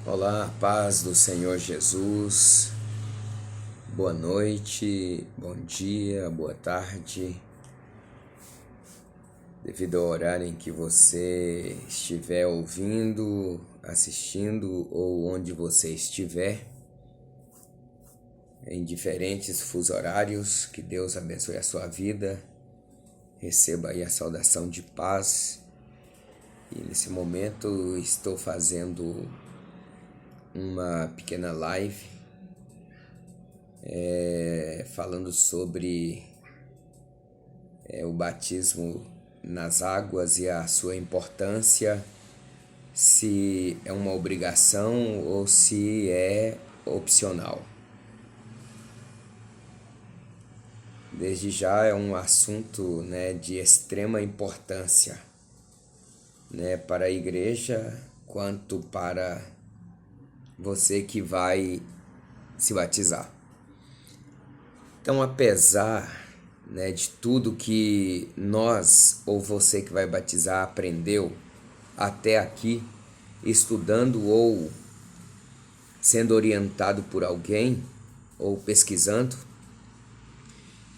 Olá, paz do Senhor Jesus, boa noite, bom dia, boa tarde, devido ao horário em que você estiver ouvindo, assistindo ou onde você estiver, em diferentes fusos horários, que Deus abençoe a sua vida, receba aí a saudação de paz. E nesse momento estou fazendo uma pequena live falando sobre o batismo nas águas e a sua importância, se é uma obrigação ou se é opcional. Desde já é um assunto, de extrema importância, para a igreja quanto para você que vai se batizar. Então, apesar de tudo que nós ou você que vai batizar aprendeu até aqui, estudando ou sendo orientado por alguém ou pesquisando,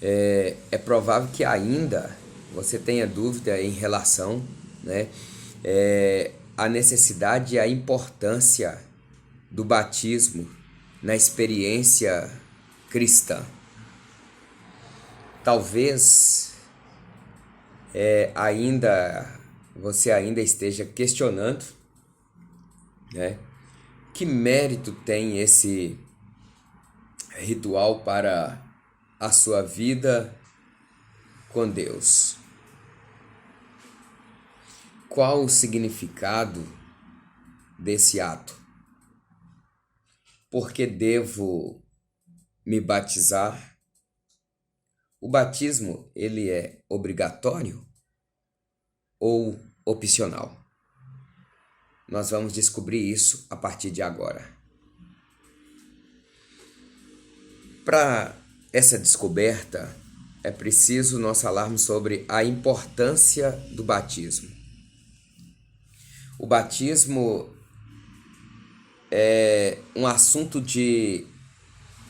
é provável que ainda você tenha dúvida em relação à necessidade e à importância do batismo na experiência cristã. Talvez você ainda esteja questionando, que mérito tem esse ritual para a sua vida com Deus. Qual o significado desse ato? Por que devo me batizar? O batismo, ele é obrigatório ou opcional? Nós vamos descobrir isso a partir de agora. Para essa descoberta, é preciso nós falarmos sobre a importância do batismo. O batismo é um assunto de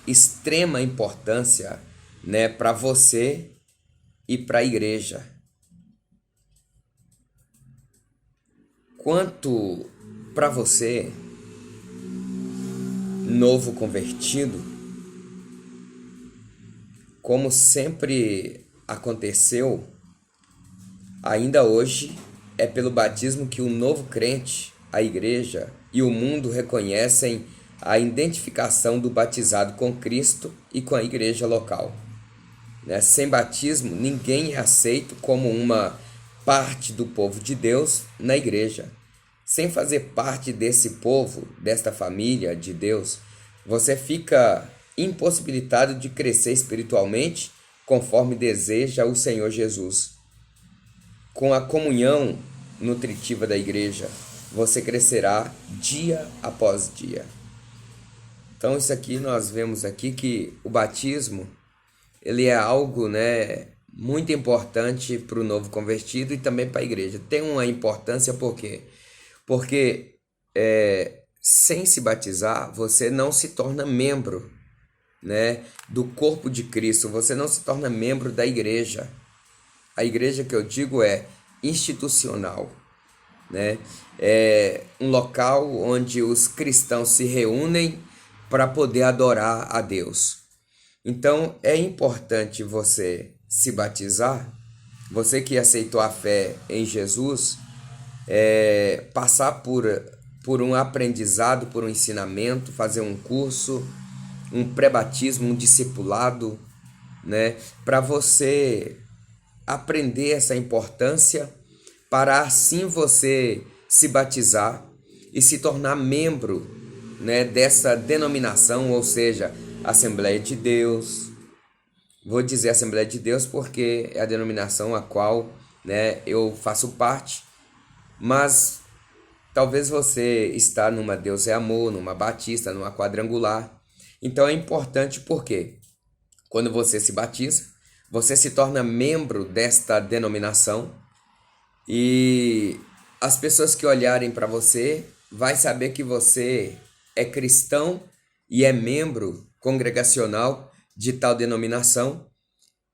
extrema importância, para você e para a igreja. Quanto para você, novo convertido, como sempre aconteceu, ainda hoje é pelo batismo que o novo crente, a igreja e o mundo reconhecem a identificação do batizado com Cristo e com a igreja local. Sem batismo, ninguém é aceito como uma parte do povo de Deus na igreja. Sem fazer parte desse povo, desta família de Deus, você fica impossibilitado de crescer espiritualmente conforme deseja o Senhor Jesus. Com a comunhão nutritiva da igreja, você crescerá dia após dia. Então isso aqui nós vemos aqui que o batismo ele é algo muito importante para o novo convertido e também para a igreja. Tem uma importância por quê? Porque sem se batizar, você não se torna membro do corpo de Cristo, você não se torna membro da igreja. A igreja que eu digo é institucional, é um local onde os cristãos se reúnem para poder adorar a Deus. Então é importante você se batizar, você que aceitou a fé em Jesus, passar por um aprendizado, por um ensinamento, fazer um curso, um pré-batismo, um discipulado, para você aprender essa importância, para assim você se batizar e se tornar membro dessa denominação, ou seja, Assembleia de Deus. Vou dizer Assembleia de Deus porque é a denominação a qual eu faço parte, mas talvez você está numa Deus é Amor, numa Batista, numa Quadrangular. Então é importante porque quando você se batiza, você se torna membro desta denominação e as pessoas que olharem para você vai saber que você é cristão e é membro congregacional de tal denominação.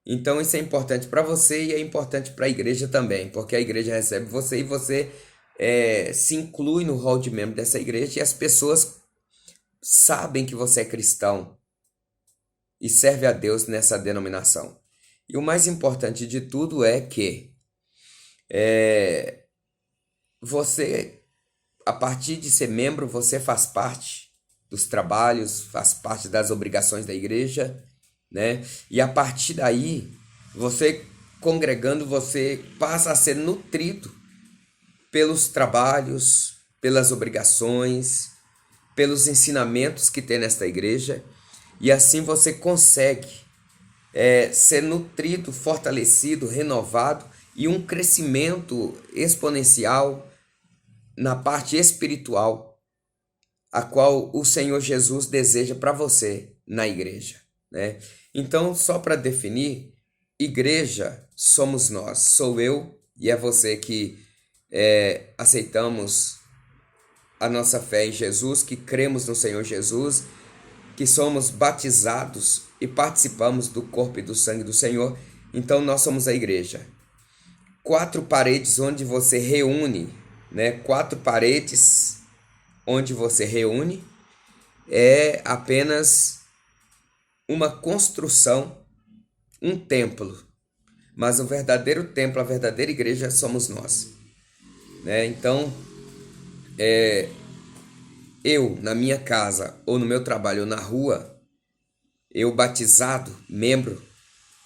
Então isso é importante para você e é importante para a igreja também, porque a igreja recebe você e você se inclui no hall de membro dessa igreja e as pessoas sabem que você é cristão e serve a Deus nessa denominação. E o mais importante de tudo é que você, a partir de ser membro, você faz parte dos trabalhos, faz parte das obrigações da igreja, né? E a partir daí, você congregando, você passa a ser nutrido pelos trabalhos, pelas obrigações, pelos ensinamentos que tem nesta igreja, e assim você consegue ser nutrido, fortalecido, renovado e um crescimento exponencial na parte espiritual, a qual o Senhor Jesus deseja para você na igreja, né? Então, só para definir, igreja somos nós, sou eu e é você que aceitamos a nossa fé em Jesus, que cremos no Senhor Jesus, que somos batizados e participamos do corpo e do sangue do Senhor. Então nós somos a igreja. 4 paredes onde você reúne, né? 4 paredes onde você reúne é apenas uma construção, um templo. Mas o verdadeiro templo, a verdadeira igreja somos nós, né? Então, eu, na minha casa, ou no meu trabalho, ou na rua, eu batizado, membro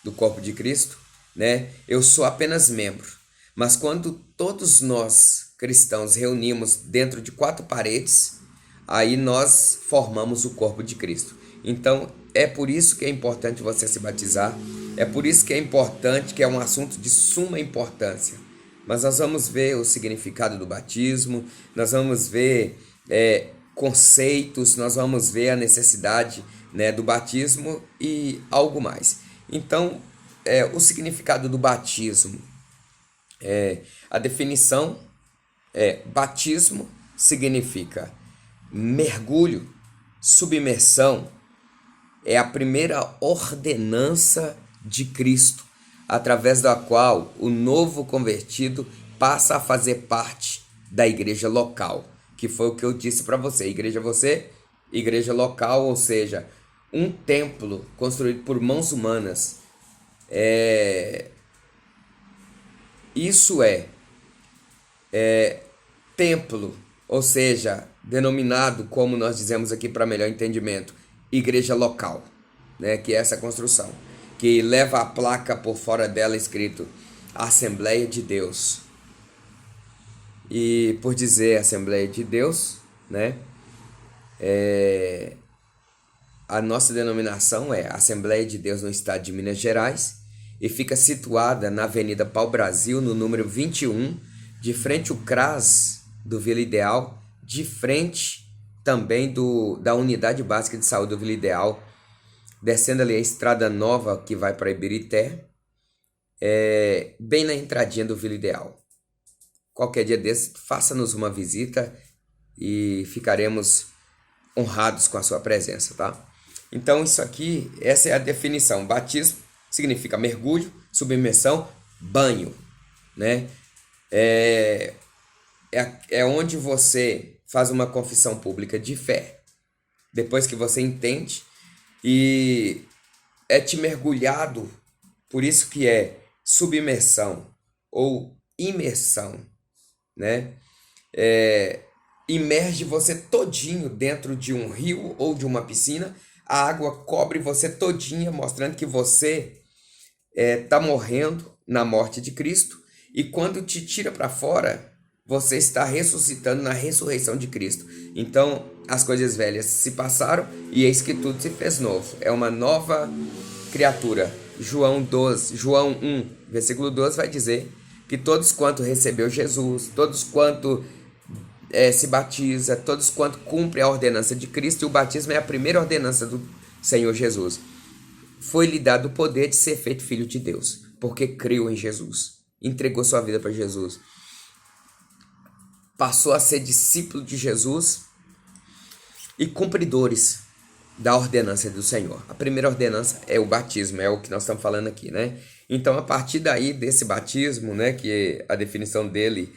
do corpo de Cristo, né? Eu sou apenas membro. Mas quando todos nós, cristãos, reunimos dentro de 4 paredes, aí nós formamos o corpo de Cristo. Então, é por isso que é importante você se batizar, é por isso que é importante, que é um assunto de suma importância. Mas nós vamos ver o significado do batismo, nós vamos ver conceitos, nós vamos ver a necessidade, né, do batismo e algo mais. Então, o significado do batismo, a definição batismo significa mergulho, submersão, é a primeira ordenança de Cristo, através da qual o novo convertido passa a fazer parte da igreja local, que foi o que eu disse para você. Igreja local, ou seja, um templo construído por mãos humanas. Isso templo, ou seja, denominado, como nós dizemos aqui para melhor entendimento, igreja local, né? Que é essa construção, que leva a placa por fora dela escrito Assembleia de Deus. E por dizer Assembleia de Deus, né? A nossa denominação é Assembleia de Deus no estado de Minas Gerais e fica situada na Avenida Pau Brasil, no número 21, de frente ao CRAS do Vila Ideal, de frente também da Unidade Básica de Saúde do Vila Ideal, descendo ali a Estrada Nova que vai para Ibirité, bem na entradinha do Vila Ideal. Qualquer dia desse, faça-nos uma visita e ficaremos honrados com a sua presença, tá? Então isso aqui, essa é a definição. Batismo significa mergulho, submersão, banho, né? É onde você faz uma confissão pública de fé, depois que você entende, e é te mergulhado, por isso que é submersão ou imersão, né? Imerge você todinho dentro de um rio ou de uma piscina, a água cobre você todinha, mostrando que você está morrendo na morte de Cristo, e quando te tira para fora, você está ressuscitando na ressurreição de Cristo. Então, as coisas velhas se passaram e eis que tudo se fez novo. É uma nova criatura. João 1, versículo 12 vai dizer que todos quanto recebeu Jesus, todos quanto se batiza, todos quanto cumpre a ordenança de Cristo, e o batismo é a primeira ordenança do Senhor Jesus, foi-lhe dado o poder de ser feito filho de Deus, porque creu em Jesus, entregou sua vida para Jesus, passou a ser discípulo de Jesus e cumpridores da ordenança do Senhor. A primeira ordenança é o batismo, é o que nós estamos falando aqui, né? Então, a partir daí, desse batismo, né, que a definição dele,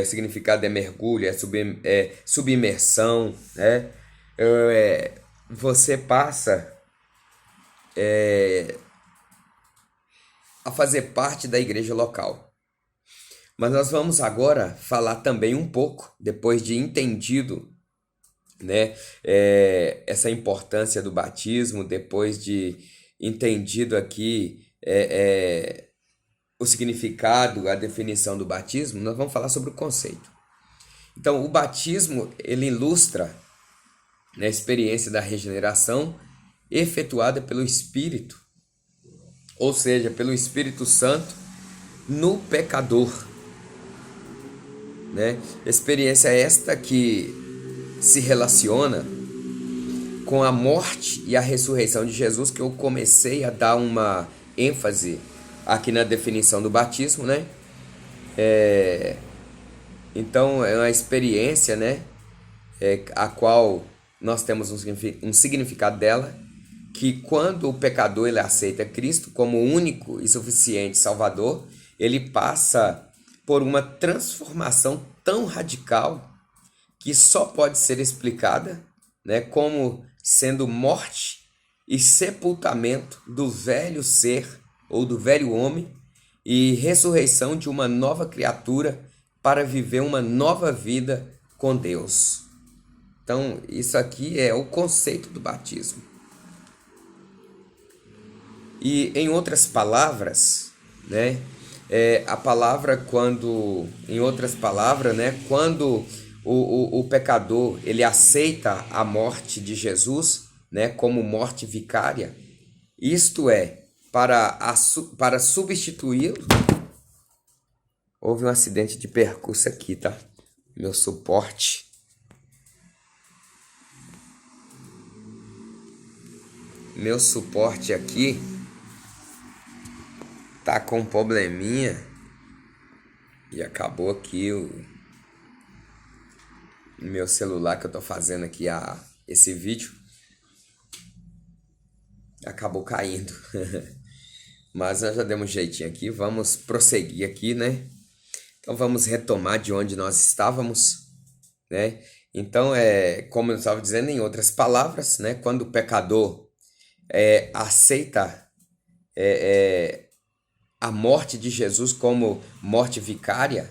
o significado é mergulho, é submersão, né? Você passa a fazer parte da igreja local. Mas nós vamos agora falar também um pouco, depois de entendido, né, essa importância do batismo, depois de entendido aqui o significado, a definição do batismo, nós vamos falar sobre o conceito. Então, o batismo, ele ilustra, né, a experiência da regeneração efetuada pelo Espírito, ou seja, pelo Espírito Santo no pecador, né? Experiência esta que se relaciona com a morte e a ressurreição de Jesus, que eu comecei a dar uma ênfase aqui na definição do batismo, né? Então é uma experiência, né, a qual nós temos um significado dela, que quando o pecador ele aceita Cristo como único e suficiente Salvador, ele passa por uma transformação tão radical que só pode ser explicada, né, como sendo morte e sepultamento do velho ser ou do velho homem e ressurreição de uma nova criatura para viver uma nova vida com Deus. Então, isso aqui é o conceito do batismo. E em outras palavras, né, a palavra quando, em outras palavras, né, quando o pecador ele aceita a morte de Jesus, né, como morte vicária, isto é, para substituí-lo. Houve um acidente de percurso aqui, tá? Meu suporte. Meu suporte aqui tá com um probleminha e acabou aqui o meu celular que eu tô fazendo aqui esse vídeo acabou caindo. Mas nós já demos um jeitinho aqui, vamos prosseguir aqui, né? Então vamos retomar de onde nós estávamos, né? Então, como eu estava dizendo, em outras palavras, né, quando o pecador aceita a morte de Jesus como morte vicária,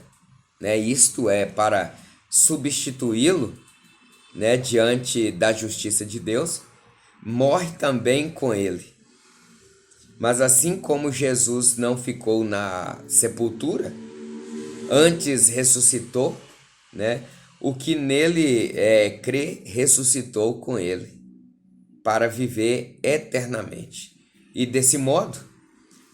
né, isto é, para substituí-lo, né, diante da justiça de Deus, morre também com ele. Mas assim como Jesus não ficou na sepultura, antes ressuscitou, né, o que nele crê, ressuscitou com ele, para viver eternamente. E desse modo,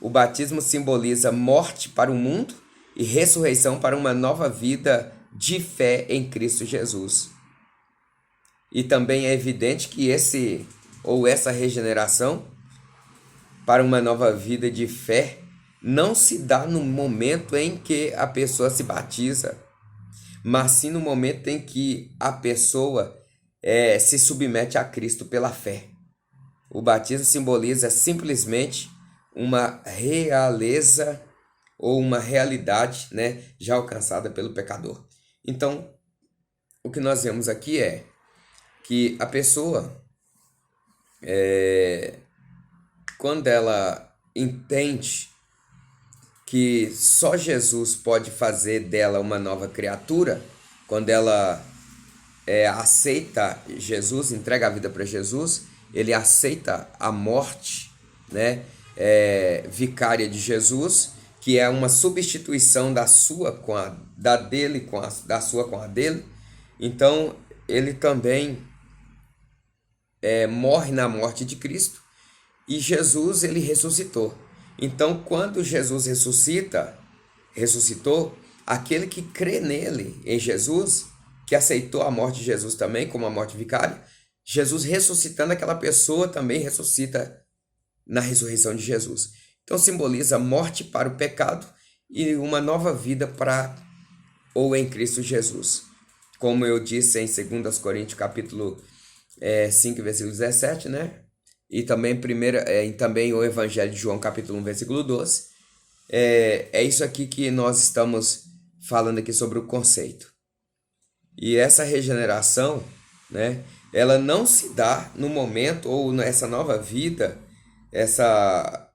o batismo simboliza morte para o mundo e ressurreição para uma nova vida de fé em Cristo Jesus. E também é evidente que essa regeneração para uma nova vida de fé não se dá no momento em que a pessoa se batiza, mas sim no momento em que a pessoa se submete a Cristo pela fé. O batismo simboliza simplesmente uma realeza ou uma realidade, né, já alcançada pelo pecador. Então, o que nós vemos aqui é que a pessoa, quando ela entende que só Jesus pode fazer dela uma nova criatura, quando ela aceita Jesus, entrega a vida para Jesus, ele aceita a morte, né, vicária de Jesus, que é uma substituição da sua com a da dele, da sua com a dele. Então ele também morre na morte de Cristo e Jesus ele ressuscitou. Então quando Jesus ressuscitou, aquele que crê nele, em Jesus, que aceitou a morte de Jesus também como a morte vicária, Jesus ressuscitando, aquela pessoa também ressuscita na ressurreição de Jesus. Então simboliza morte para o pecado e uma nova vida em Cristo Jesus. Como eu disse em 2 Coríntios capítulo 5, versículo 17, né? E também, e também o Evangelho de João, capítulo 1, versículo 12. É isso aqui que nós estamos falando aqui sobre o conceito. E essa regeneração, né, ela não se dá no momento, ou nessa nova vida, essa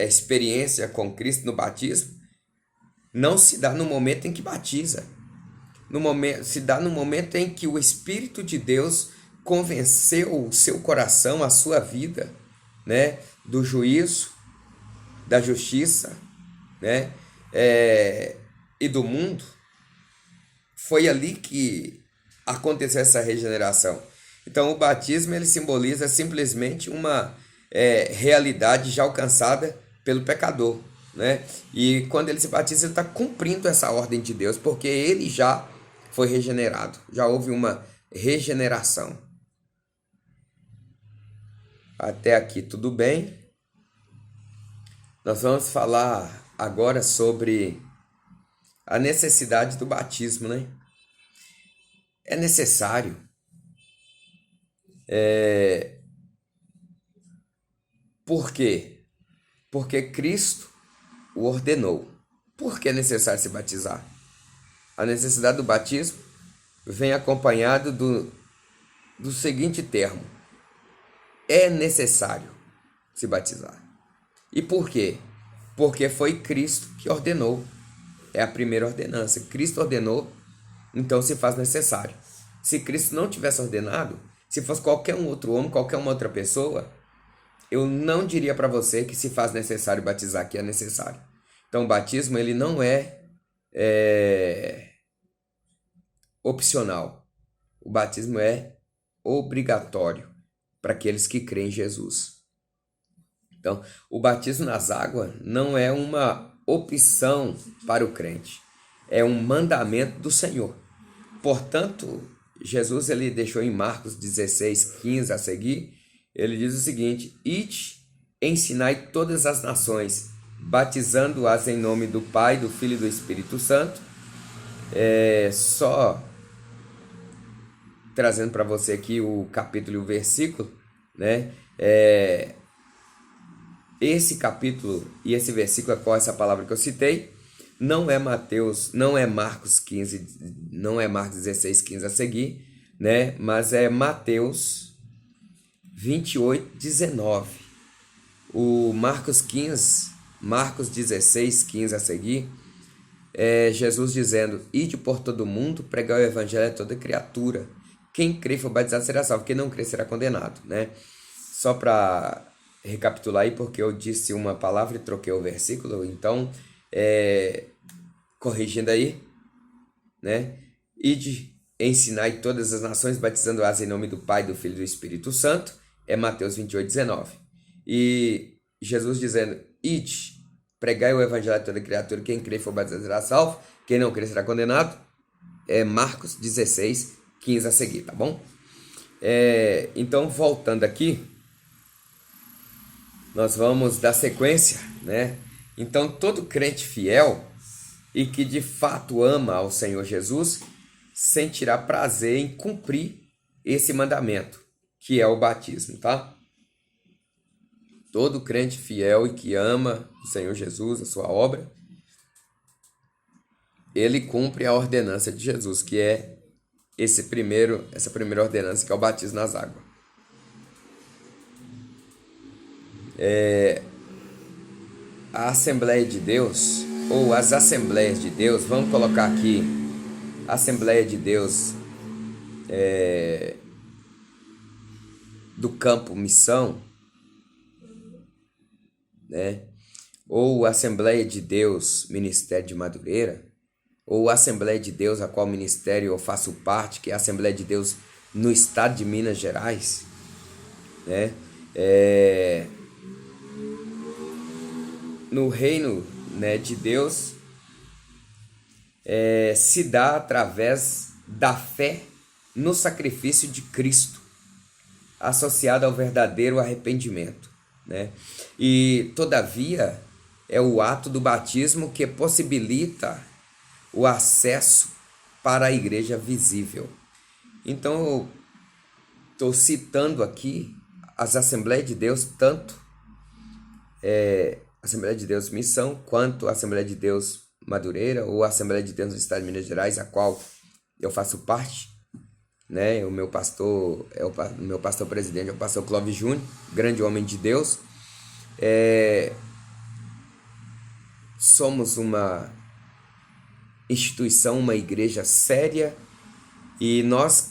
experiência com Cristo no batismo, não se dá no momento em que batiza. Se dá no momento em que o Espírito de Deus convenceu o seu coração, a sua vida, né, do juízo, da justiça, né, e do mundo. Foi ali que aconteceu essa regeneração. Então, o batismo ele simboliza simplesmente uma realidade já alcançada pelo pecador, né? E quando ele se batiza, ele está cumprindo essa ordem de Deus, porque ele já foi regenerado, já houve uma regeneração. Até aqui tudo bem? Nós vamos falar agora sobre a necessidade do batismo, né? É necessário. Por quê? Porque Cristo o ordenou. Por que é necessário se batizar? A necessidade do batismo vem acompanhado do seguinte termo: é necessário se batizar. E por quê? Porque foi Cristo que ordenou. É a primeira ordenança. Cristo ordenou, então se faz necessário. Se Cristo não tivesse ordenado, se fosse qualquer um outro homem, qualquer uma outra pessoa, eu não diria para você que se faz necessário batizar, que é necessário. Então o batismo ele não é opcional. O batismo é obrigatório para aqueles que creem em Jesus. Então, o batismo nas águas não é uma opção para o crente, é um mandamento do Senhor. Portanto, Jesus ele deixou em Marcos 16:15 a seguir, ele diz o seguinte: ide, ensinai todas as nações, batizando-as em nome do Pai, do Filho e do Espírito Santo. Só trazendo para você aqui o capítulo e o versículo, né? Esse capítulo e esse versículo, com essa palavra que eu citei, não é Mateus, não é Marcos 15, não é Marcos 16:15 a seguir, né? Mas é Mateus 28:19. O Marcos 16:15 a seguir, é Jesus dizendo: ide por todo mundo, pregar o evangelho a toda criatura. Quem crê e for batizado será salvo, quem não crê será condenado, né? Só para recapitular aí, porque eu disse uma palavra e troquei o versículo, então, corrigindo aí, né? Ide, ensinai todas as nações, batizando-as em nome do Pai, do Filho e do Espírito Santo, é Mateus 28:19. E Jesus dizendo: ide, pregai o evangelho a toda criatura, quem crê e for batizado será salvo, quem não crê será condenado, é Marcos 16:15 a seguir, tá bom? Então, voltando aqui, nós vamos dar sequência, né? Então, todo crente fiel e que de fato ama ao Senhor Jesus sentirá prazer em cumprir esse mandamento, que é o batismo, tá? Todo crente fiel e que ama o Senhor Jesus, a sua obra, ele cumpre a ordenança de Jesus, que é essa primeira ordenança, que é o batismo nas águas. A Assembleia de Deus, ou as Assembleias de Deus, vamos colocar aqui Assembleia de Deus do Campo Missão, né? Ou Assembleia de Deus Ministério de Madureira, ou Assembleia de Deus a qual ministério eu faço parte, que é a Assembleia de Deus no estado de Minas Gerais, né? No reino, né, de Deus se dá através da fé no sacrifício de Cristo, associado ao verdadeiro arrependimento, né? E todavia é o ato do batismo que possibilita o acesso para a igreja visível. Então, estou citando aqui as Assembleias de Deus, tanto Assembleia de Deus Missão, quanto a Assembleia de Deus Madureira, ou a Assembleia de Deus do Estado de Minas Gerais, a qual eu faço parte, né? O meu pastor, o meu pastor presidente é o pastor Clóvis Júnior, grande homem de Deus. Somos uma instituição, uma igreja séria, e nós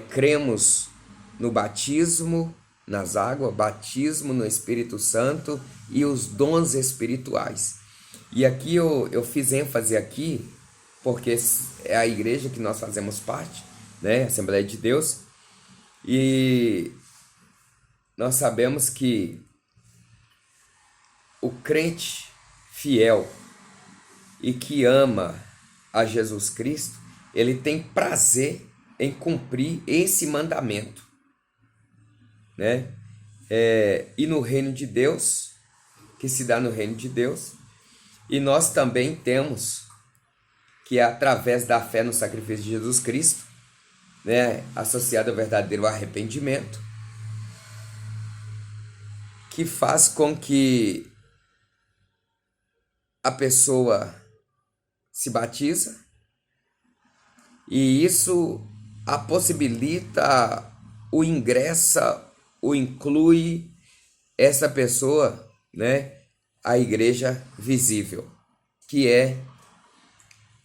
cremos no batismo nas águas, batismo no Espírito Santo e os dons espirituais. E aqui eu fiz ênfase aqui, porque é a igreja que nós fazemos parte, né? Assembleia de Deus, e nós sabemos que o crente fiel e que ama a Jesus Cristo, ele tem prazer em cumprir esse mandamento, né? E no reino de Deus, que se dá no reino de Deus, e nós também temos que é através da fé no sacrifício de Jesus Cristo, né, associado ao verdadeiro arrependimento, que faz com que a pessoa se batiza, e isso a possibilita, o ingressa, o inclui essa pessoa, né, a igreja visível, que é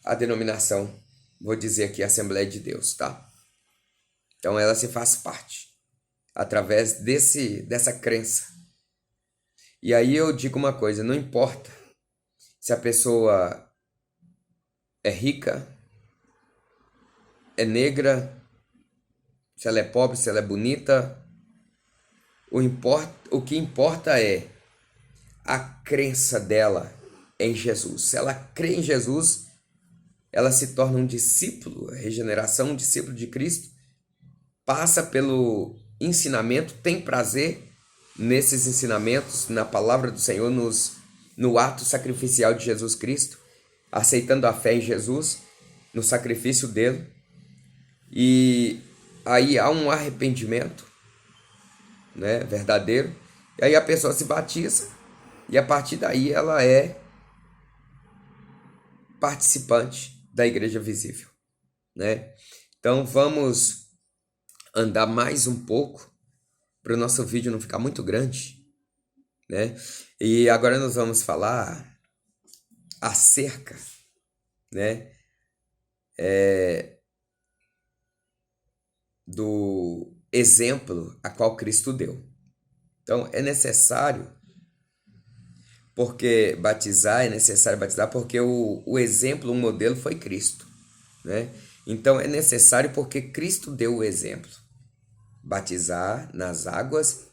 a denominação, vou dizer aqui, Assembleia de Deus, tá? Então ela se faz parte, através dessa crença. E aí eu digo uma coisa, não importa se a pessoa é rica, é negra, se ela é pobre, se ela é bonita, o que importa é a crença dela em Jesus. Se ela crê em Jesus, ela se torna um discípulo, a regeneração, um discípulo de Cristo, passa pelo ensinamento, tem prazer nesses ensinamentos, na palavra do Senhor, no ato sacrificial de Jesus Cristo, aceitando a fé em Jesus, no sacrifício dele, e aí há um arrependimento, né, verdadeiro, e aí a pessoa se batiza, e a partir daí ela é participante da igreja visível, né? Então vamos andar mais um pouco para o nosso vídeo não ficar muito grande, né? E agora nós vamos falar acerca, né, do exemplo a qual Cristo deu. Então é necessário, porque é necessário batizar porque o exemplo, o modelo foi Cristo, né? Então é necessário porque Cristo deu o exemplo. Batizar nas águas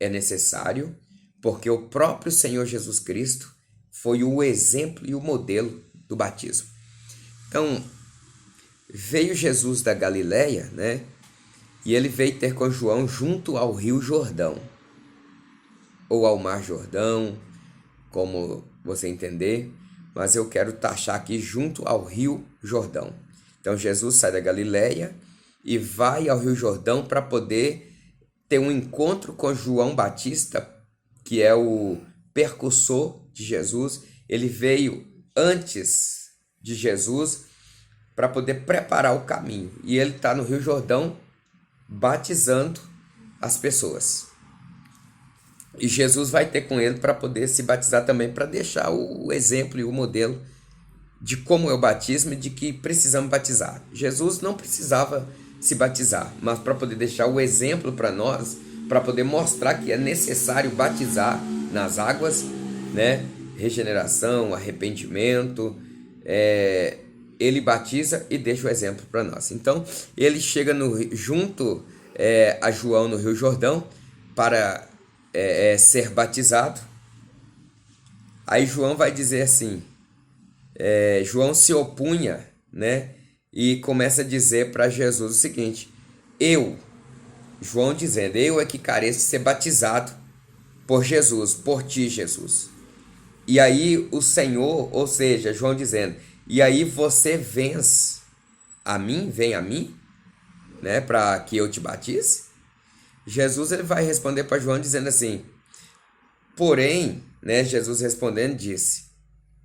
é necessário porque o próprio Senhor Jesus Cristo foi o exemplo e o modelo do batismo. Então, veio Jesus da Galileia, né? E ele veio ter com João junto ao Rio Jordão, ou ao Mar Jordão, como você entender, mas eu quero taxar aqui junto ao Rio Jordão. Então Jesus sai da Galileia e vai ao Rio Jordão para poder ter um encontro com João Batista, que é o precursor de Jesus. Ele veio antes de Jesus para poder preparar o caminho. E ele está no Rio Jordão batizando as pessoas. E Jesus vai ter com ele para poder se batizar também, para deixar o exemplo e o modelo de como é o batismo e de que precisamos batizar. Jesus não precisava se batizar, mas para poder deixar o exemplo para nós, para poder mostrar que é necessário batizar nas águas, né? Regeneração, arrependimento, ele batiza e deixa o exemplo para nós. Então, ele chega junto a João no Rio Jordão para ser batizado. Aí João vai dizer assim, João se opunha, né? E começa a dizer para Jesus o seguinte, João dizendo, eu é que careço de ser batizado por Jesus, por ti, Jesus. E aí o Senhor, ou seja, João dizendo, e aí você vem a mim, né, para que eu te batize? Jesus ele vai responder para João dizendo assim: porém, né, Jesus respondendo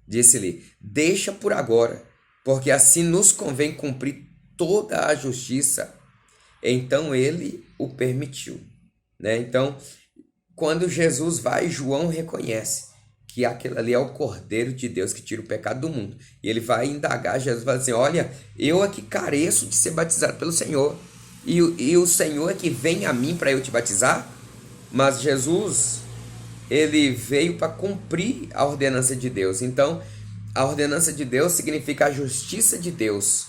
disse-lhe: deixa por agora, porque assim nos convém cumprir toda a justiça. Então ele o permitiu, né? Então, quando Jesus vai, João reconhece que aquele ali é o Cordeiro de Deus que tira o pecado do mundo. E ele vai indagar, Jesus vai dizer: olha, eu aqui careço de ser batizado pelo Senhor. E o Senhor é que vem a mim para eu te batizar? Mas Jesus, ele veio para cumprir a ordenança de Deus. Então, a ordenança de Deus significa a justiça de Deus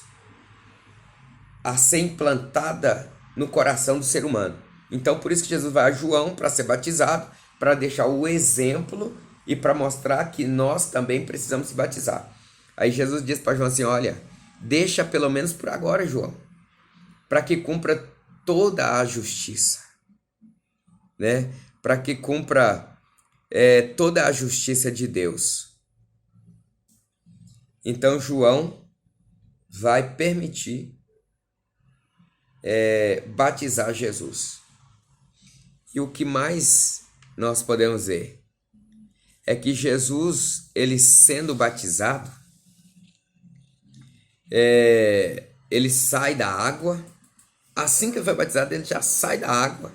a ser implantada no coração do ser humano. Então, por isso que Jesus vai a João para ser batizado, para deixar o exemplo e para mostrar que nós também precisamos se batizar. Aí Jesus diz para João assim: olha, deixa pelo menos por agora, João, para que cumpra toda a justiça, né? Para que cumpra toda a justiça de Deus. Então, João vai permitir batizar Jesus. E o que mais nós podemos ver é que Jesus, ele sendo batizado, ele sai da água. Assim que ele foi batizado, ele já sai da água.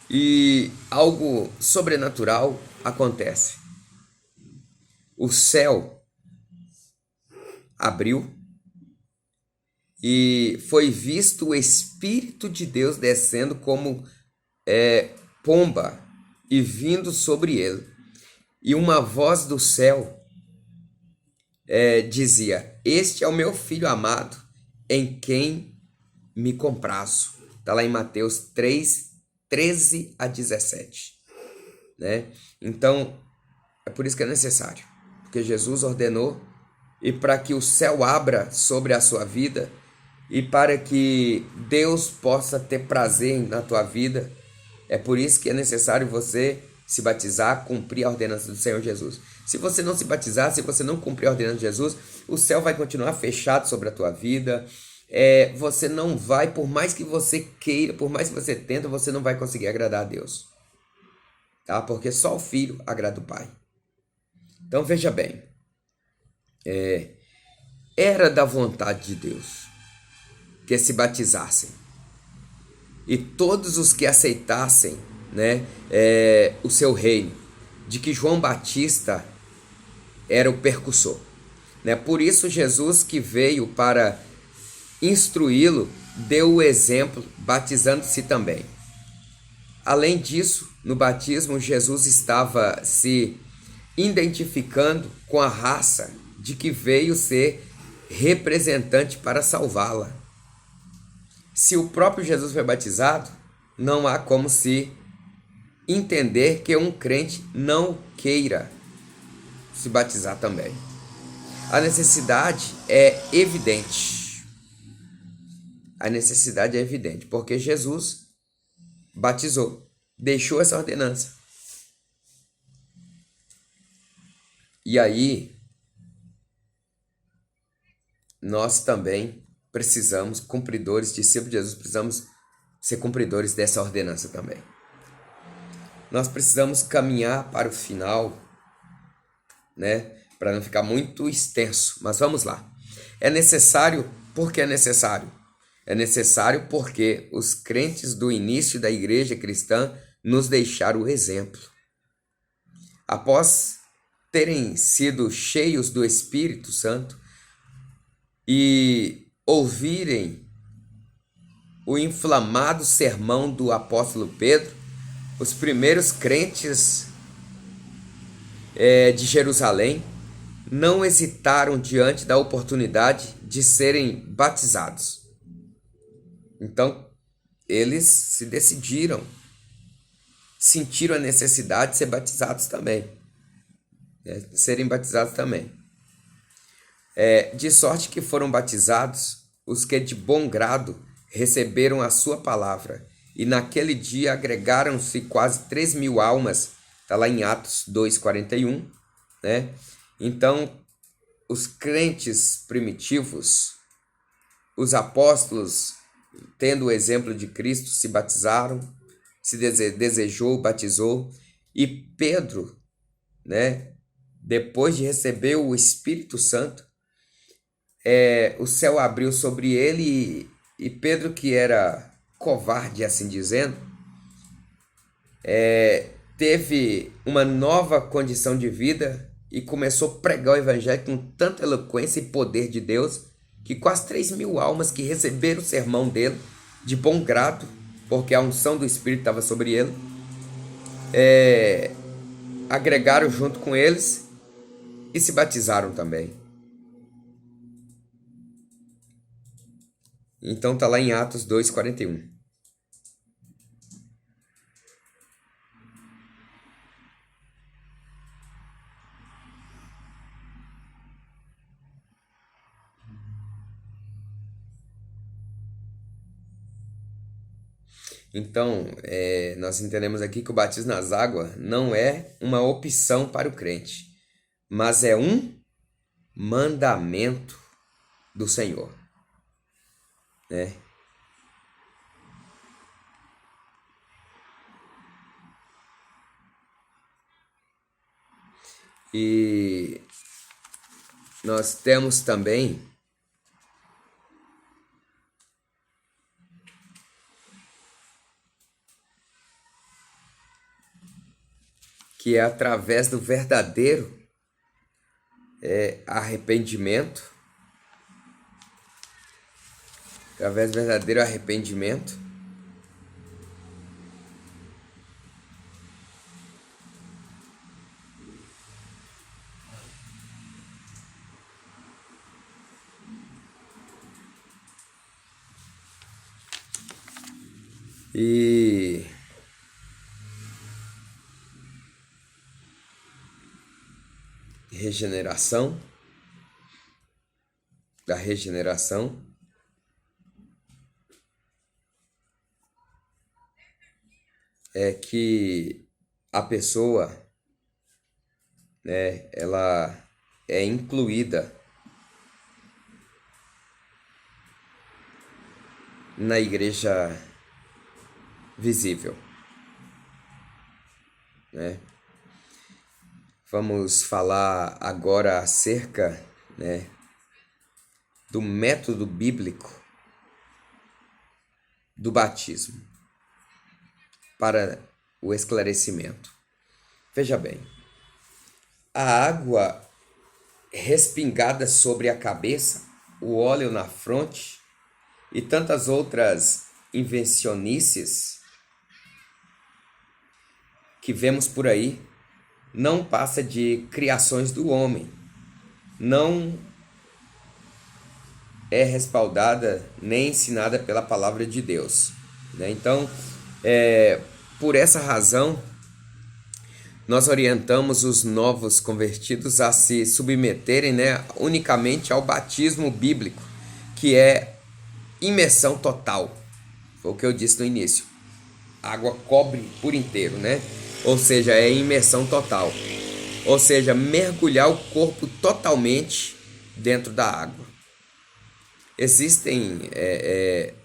E algo sobrenatural acontece. O céu abriu e foi visto o Espírito de Deus descendo como pomba e vindo sobre ele. E uma voz do céu dizia: este é o meu filho amado, em quem me comprazo. Está lá em Mateus 3, 13 a 17. Né? Então, é por isso que é necessário. Porque Jesus ordenou, e para que o céu abra sobre a sua vida, e para que Deus possa ter prazer na tua vida, é por isso que é necessário você se batizar, cumprir a ordenança do Senhor Jesus. Se você não se batizar, se você não cumprir a ordenança de Jesus, o céu vai continuar fechado sobre a tua vida. Você não vai, por mais que você queira, por mais que você tenta, você não vai conseguir agradar a Deus. Tá? Porque só o Filho agrada o Pai. Então veja bem, era da vontade de Deus que se batizassem, e todos os que aceitassem, né, o seu reino, de que João Batista era o percussor, né? Por isso Jesus, que veio para instruí-lo, deu o exemplo, batizando-se também. Além disso, no batismo, Jesus estava se identificando com a raça de que veio ser representante para salvá-la. Se o próprio Jesus foi batizado, não há como se entender que um crente não queira se batizar também. A necessidade é evidente. A necessidade é evidente, porque Jesus batizou, deixou essa ordenança. E aí, nós também precisamos, cumpridores, discípulos de Jesus, precisamos ser cumpridores dessa ordenança também. Nós precisamos caminhar para o final, né? Para não ficar muito extenso, mas vamos lá. É necessário, porque é necessário. É necessário porque os crentes do início da igreja cristã nos deixaram o exemplo. Após terem sido cheios do Espírito Santo e ouvirem o inflamado sermão do apóstolo Pedro, os primeiros crentes de Jerusalém não hesitaram diante da oportunidade de serem batizados. Então, eles se decidiram, sentiram a necessidade de ser batizados também, de serem batizados também. De sorte que foram batizados os que de bom grado receberam a sua palavra, e naquele dia agregaram-se quase 3.000 almas, está lá em Atos 2,41, né? Então, os crentes primitivos, os apóstolos tendo o exemplo de Cristo, se batizaram, se desejou, batizou. E Pedro, né, depois de receber o Espírito Santo, o céu abriu sobre ele e Pedro, que era covarde, assim dizendo, teve uma nova condição de vida e começou a pregar o evangelho com tanta eloquência e poder de Deus que quase 3.000 almas que receberam o sermão dele de bom grado, porque a unção do Espírito estava sobre ele, agregaram junto com eles e se batizaram também. Então tá lá em Atos 2:41. Então, nós entendemos aqui que o batismo nas águas não é uma opção para o crente, mas é um mandamento do Senhor, né? E nós temos também que é através do verdadeiro arrependimento, através do verdadeiro arrependimento, e regeneração, da regeneração, é que a pessoa, né, ela é incluída na igreja visível, né? Vamos falar agora acerca, né, do método bíblico do batismo para o esclarecimento. Veja bem, a água respingada sobre a cabeça, o óleo na fronte e tantas outras invencionices que vemos por aí não passa de criações do homem, não é respaldada nem ensinada pela palavra de Deus, né? Então, por essa razão, nós orientamos os novos convertidos a se submeterem, né, unicamente ao batismo bíblico, que é imersão total. Foi o que eu disse no início. A água cobre por inteiro, né? Ou seja, é imersão total. Ou seja, mergulhar o corpo totalmente dentro da água. Existem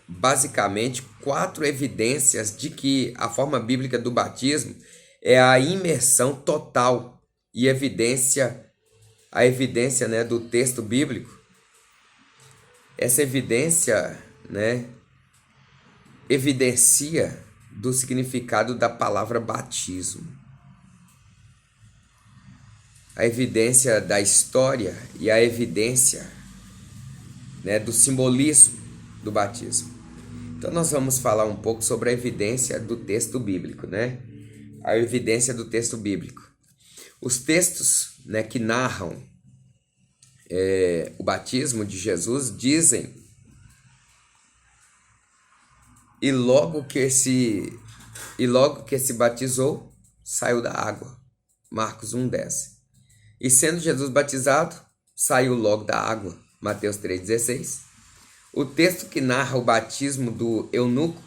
basicamente 4 evidências de que a forma bíblica do batismo é a imersão total e a evidência, né, do texto bíblico. Essa evidência, né, evidencia do significado da palavra batismo. A evidência da história e a evidência, né, do simbolismo do batismo. Então nós vamos falar um pouco sobre a evidência do texto bíblico, né? A evidência do texto bíblico. Os textos, né, que narram o batismo de Jesus dizem: e logo que se batizou, saiu da água. Marcos 1:10. E sendo Jesus batizado, saiu logo da água. Mateus 3:16. O texto que narra o batismo do eunuco,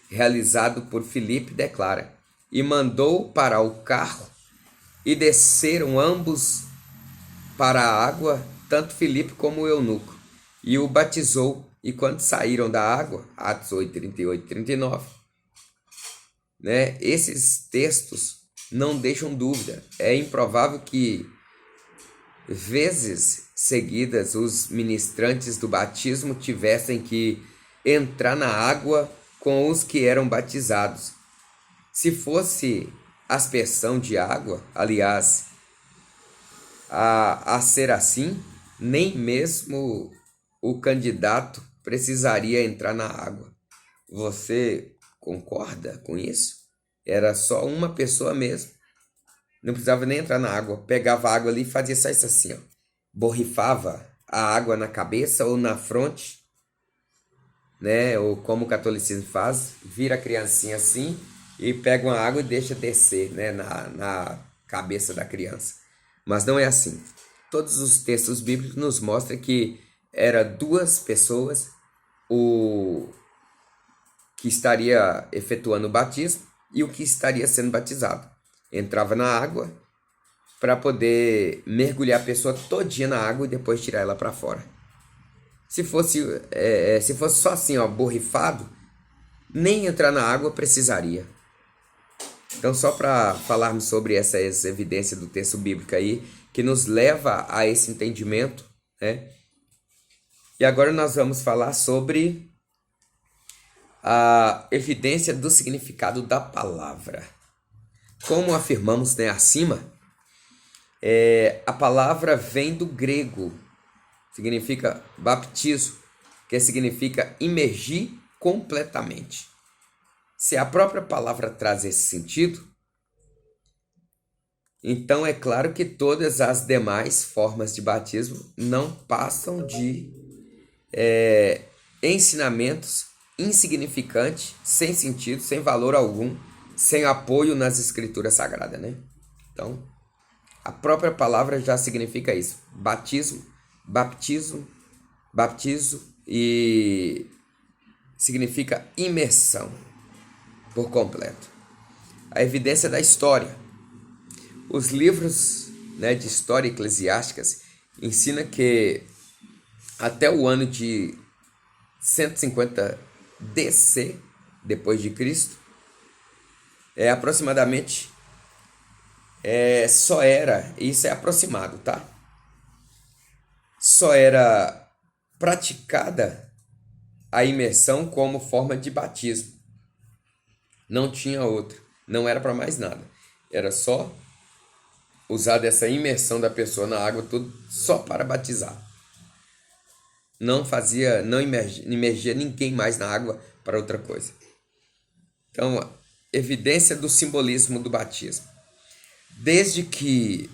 realizado por Filipe, declara: e mandou parar o carro, e desceram ambos para a água, tanto Filipe como o eunuco, e o batizou, e quando saíram da água, Atos 8, 38 e 39, né, esses textos não deixam dúvida. É improvável que, vezes seguidas, os ministrantes do batismo tivessem que entrar na água com os que eram batizados. Se fosse aspersão de água, aliás, a ser assim, nem mesmo o candidato precisaria entrar na água. Você concorda com isso? Era só uma pessoa mesmo. Não precisava nem entrar na água. Pegava a água ali e fazia só isso assim, ó. Borrifava a água na cabeça ou na fronte, né? Ou como o catolicismo faz, vira a criancinha assim e pega uma água e deixa descer, né? Na cabeça da criança. Mas não é assim. Todos os textos bíblicos nos mostram que era duas pessoas o que estaria efetuando o batismo e o que estaria sendo batizado. Entrava na água para poder mergulhar a pessoa todinha na água e depois tirar ela para fora. Se fosse só assim, ó, borrifado, nem entrar na água precisaria. Então, só para falarmos sobre essas evidências do texto bíblico aí, que nos leva a esse entendimento, né? E agora nós vamos falar sobre a evidência do significado da palavra. Como afirmamos, né, acima, a palavra vem do grego, significa baptizo, que significa imergir completamente. Se a própria palavra traz esse sentido, então é claro que todas as demais formas de batismo não passam de ensinamentos insignificantes, sem sentido, sem valor algum, sem apoio nas escrituras sagradas, né? Então, a própria palavra já significa isso. Batismo, baptismo, baptizo e significa imersão por completo. A evidência da história. Os livros, né, de história eclesiásticas ensinam que até o ano de 150 DC, depois de Cristo, aproximadamente, só era, isso é aproximado, tá? Só era praticada a imersão como forma de batismo. Não tinha outra, não era para mais nada. Era só usar dessa imersão da pessoa na água, tudo só para batizar. Não imergia ninguém mais na água para outra coisa. Então, evidência do simbolismo do batismo. Desde que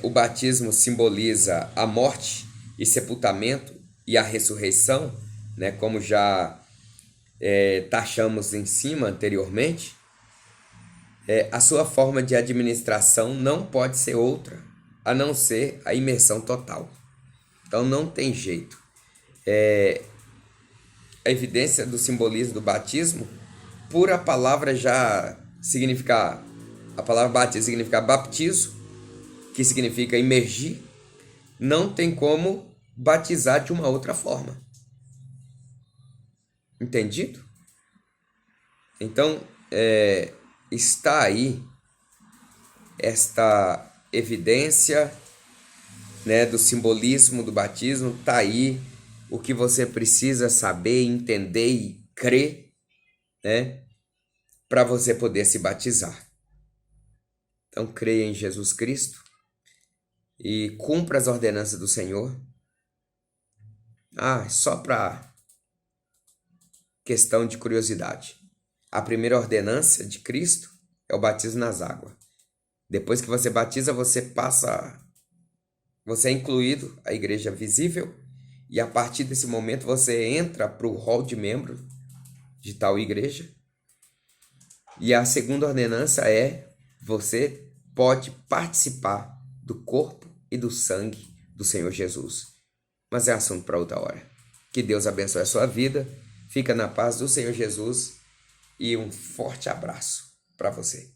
o batismo simboliza a morte e sepultamento e a ressurreição, né, como já taxamos em cima anteriormente, a sua forma de administração não pode ser outra, a não ser a imersão total. Então não tem jeito. A evidência do simbolismo do batismo, por a palavra já significar, a palavra batismo significa baptizo, que significa imergir, não tem como batizar de uma outra forma. Entendido? Então, está aí esta evidência, né, do simbolismo do batismo, está aí o que você precisa saber, entender e crer, né, para você poder se batizar. Então, creia em Jesus Cristo e cumpra as ordenanças do Senhor. Só para questão de curiosidade. A primeira ordenança de Cristo é o batismo nas águas. Depois que você batiza, você é incluído à igreja visível e a partir desse momento você entra para o hall de membro de tal igreja. E a segunda ordenança você pode participar do corpo e do sangue do Senhor Jesus. Mas é assunto para outra hora. Que Deus abençoe a sua vida. Fica na paz do Senhor Jesus e um forte abraço para você.